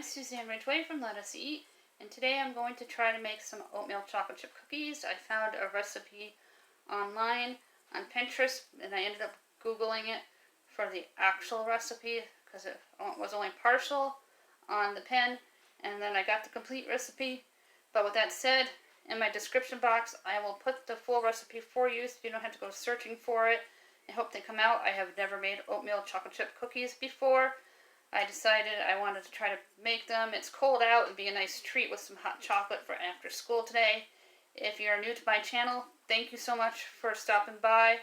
I'm Suzanne Ridgway from Let Us Eat, and today I'm going to try to make some oatmeal chocolate chip cookies. I found a recipe online on Pinterest, and I ended up Googling it for the actual recipe because it was only partial on the pen, and then I got the complete recipe. But with that said, in my description box, I will put the full recipe for you so you don't have to go searching for it. I hope they come out. I have never made oatmeal chocolate chip cookies before. I decided I wanted to try to make them. It's cold out. It'd be a nice treat with some hot chocolate for after school today. If you're new to my channel, thank you so much for stopping by.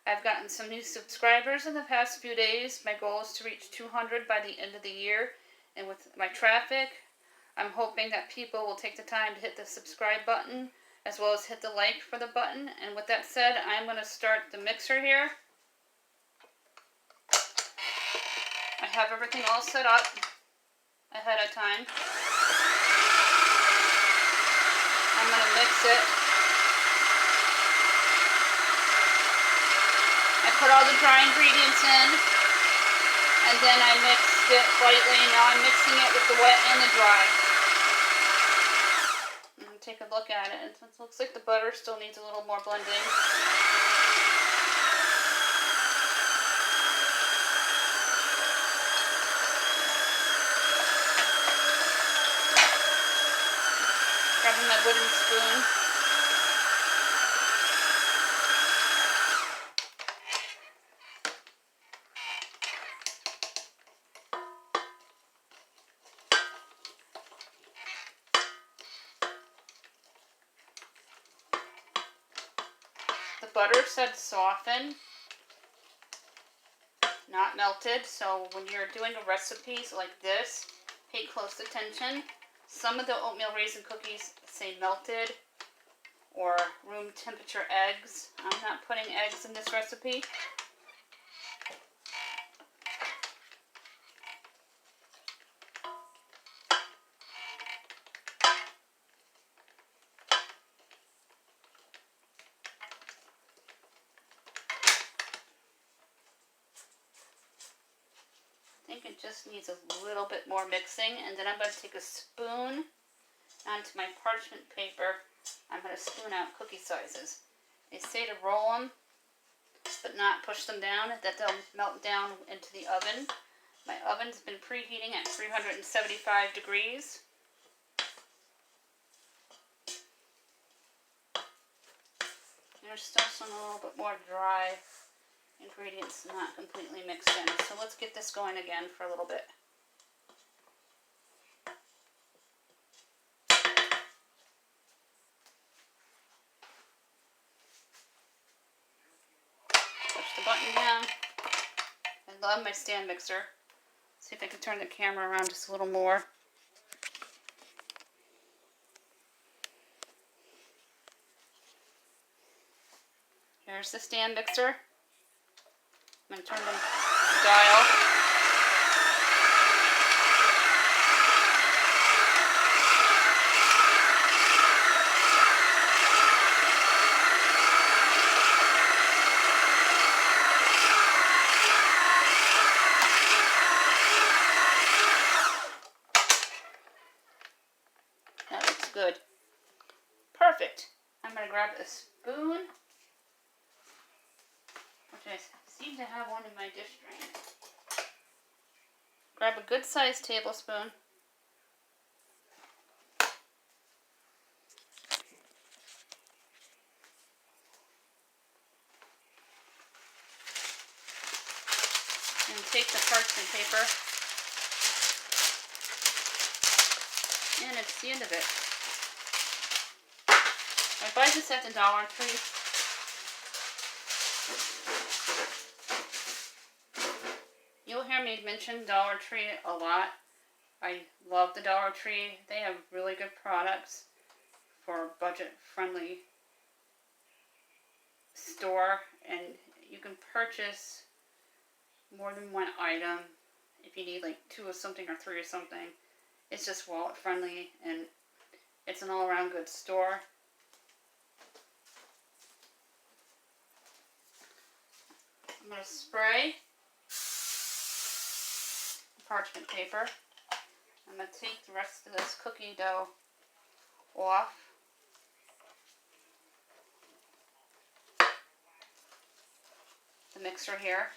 I've gotten some new subscribers in the past few days. My goal is to reach 200 by the end of the year. And with my traffic, I'm hoping that people will take the time to hit the subscribe button as well as hit the like for the button. And with that said, I'm going to start the mixer here. I have everything all set up ahead of time. I'm going to mix it. I put all the dry ingredients in, and then I mixed it lightly. Now I'm mixing it with the wet and the dry. Take a look at it. It looks like the butter still needs a little more blending. Grabbing my wooden spoon. The butter said soften, not melted, so when you're doing a recipes like this, pay close attention. Some of the oatmeal raisin cookies say melted or room temperature eggs. I'm not putting eggs in this recipe. I think it just needs a little bit more mixing, and then I'm going to take a spoon onto my parchment paper. I'm going to spoon out cookie sizes. They say to roll them, but not push them down, that they'll melt down into the oven. My oven's been preheating at 375 degrees. There's still some a little bit more dry ingredients not completely mixed in. So let's get this going again for a little bit. Push the button down. I love my stand mixer. See if I can turn the camera around just a little more. Here's the stand mixer. I'm going to turn the dial. That looks good. Perfect. I'm going to grab a spoon, which I seem to have one in my dish drain. Grab a good sized tablespoon. And take the parchment paper. And it's the end of it. I buy this at the Dollar Tree. You'll hear me mention Dollar Tree a lot. I love the Dollar Tree. They have really good products for a budget-friendly store, and you can purchase more than one item if you need like 2 of something or 3 of something. It's just wallet-friendly, and it's an all-around good store. I'm going to spray parchment paper I'm going to take the rest of this cookie dough off. The mixer here.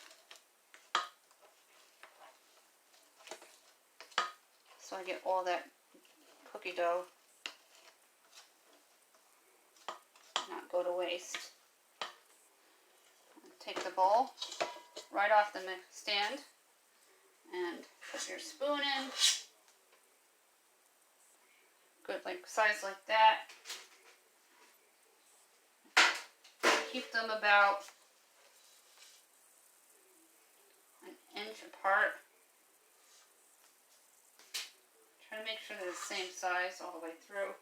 So I get all that cookie dough not go to waste. Take the bowl right off the stand and put your spoon in. Good, like size like that. Keep them about an inch apart. Try to make sure they're the same size all the way through.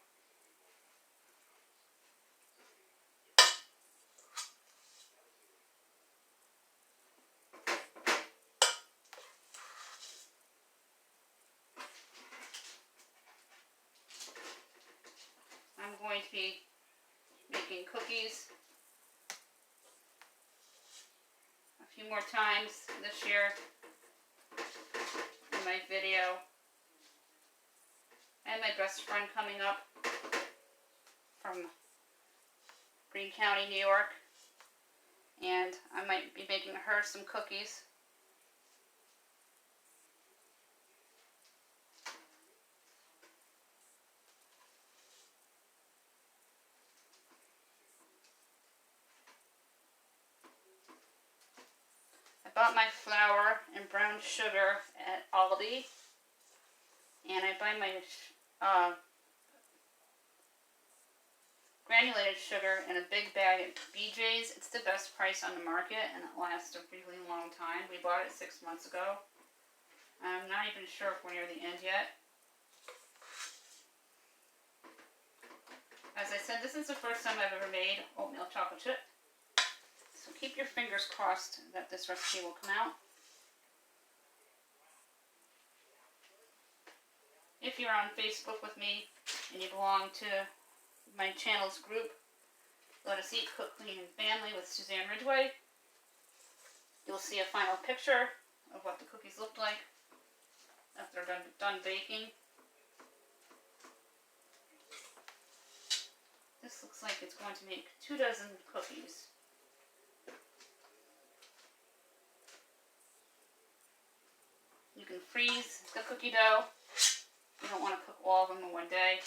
I'm going to be making cookies a few more times this year in my video. I have my best friend coming up from Greene County, New York, and I might be making her some cookies. I bought my flour and brown sugar at Aldi, and I buy my granulated sugar in a big bag at BJ's. It's the best price on the market, and it lasts a really long time. We bought it 6 months ago. I'm not even sure if we're near the end yet. As I said, this is the first time I've ever made oatmeal chocolate chip. So keep your fingers crossed that this recipe will come out. If you're on Facebook with me and you belong to my channel's group, Let Us Eat, Cook, Clean, and Family with Suzanne Ridgway, you'll see a final picture of what the cookies look like after they're done baking. This looks like it's going to make 2 dozen cookies. You can freeze the cookie dough. You don't want to cook all of them in one day.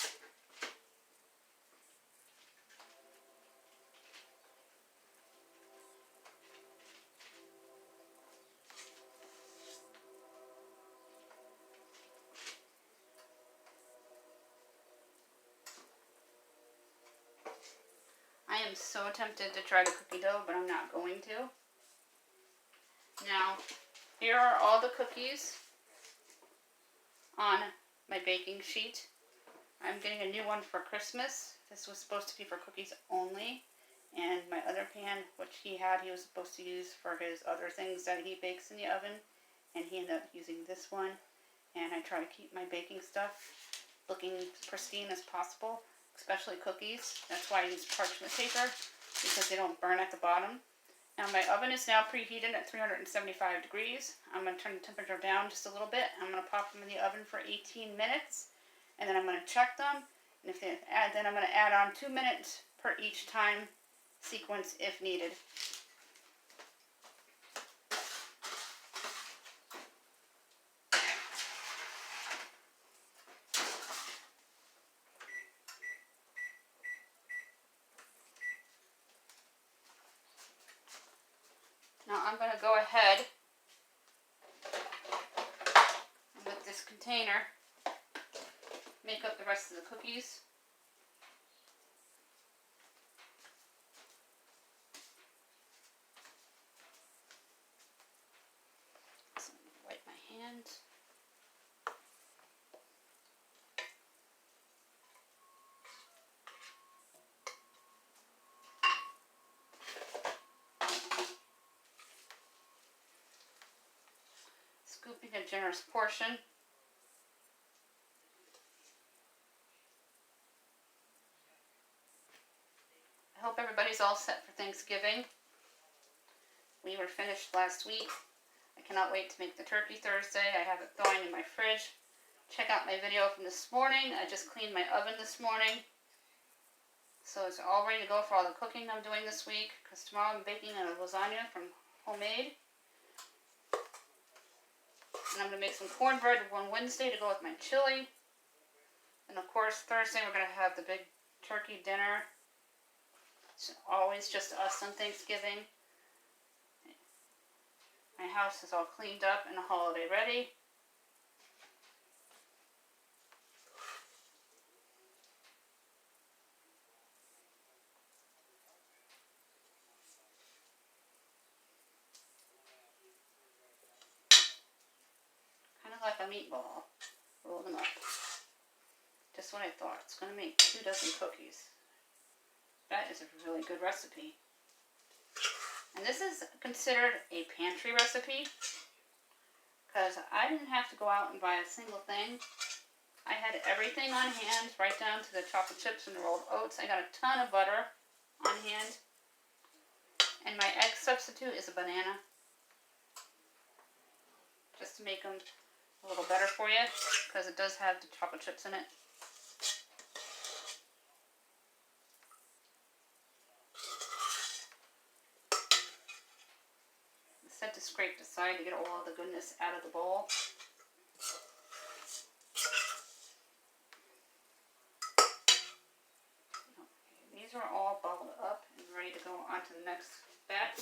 I am so tempted to try the cookie dough, but I'm not going to. Now, here are all the cookies on my baking sheet. I'm getting a new one for Christmas. This was supposed to be for cookies only. And my other pan, which he was supposed to use for his other things that he bakes in the oven. And he ended up using this one. And I try to keep my baking stuff looking pristine as possible, especially cookies. That's why I use parchment paper, because they don't burn at the bottom. Now my oven is now preheated at 375 degrees. I'm going to turn the temperature down just a little bit. I'm going to pop them in the oven for 18 minutes. And then I'm going to check them. And if they add, then I'm going to add on 2 minutes per each time sequence if needed. Now I'm going to go ahead with this container, make up the rest of the cookies. So I'm going to wipe my hands. Scooping a generous portion. I hope everybody's all set for Thanksgiving. We were finished last week. I cannot wait to make the turkey Thursday. I have it thawing in my fridge, check out my video from this morning. I just cleaned my oven this morning. So it's all ready to go for all the cooking I'm doing this week, because tomorrow I'm baking a lasagna from Homemade. And I'm going to make some cornbread on Wednesday to go with my chili. And of course Thursday we're going to have the big turkey dinner. It's always just us on Thanksgiving. My house is all cleaned up and holiday ready. Kind of like a meatball. Roll them up. Just what I thought. It's going to make 2 dozen cookies. That is a really good recipe. And this is considered a pantry recipe because I didn't have to go out and buy a single thing. I had everything on hand, right down to the chocolate chips and the rolled oats. I got a ton of butter on hand. And my egg substitute is a banana. Just to make them a little better for you, because it does have the chocolate chips in it. Set to scrape the side to get all of the goodness out of the bowl. Okay, these are all bubbled up and ready to go on to the next batch.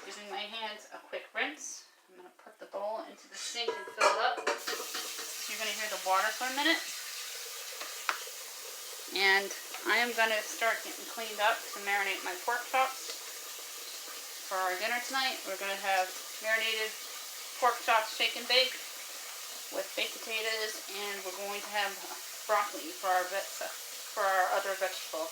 Giving my hands a quick rinse. I'm going to put the bowl into the sink and fill it up. You're going to hear the water for a minute. And I am going to start getting cleaned up to marinate my pork chops. For our dinner tonight, we're going to have marinated pork chops shake and bake with baked potatoes, and we're going to have broccoli for our other vegetable.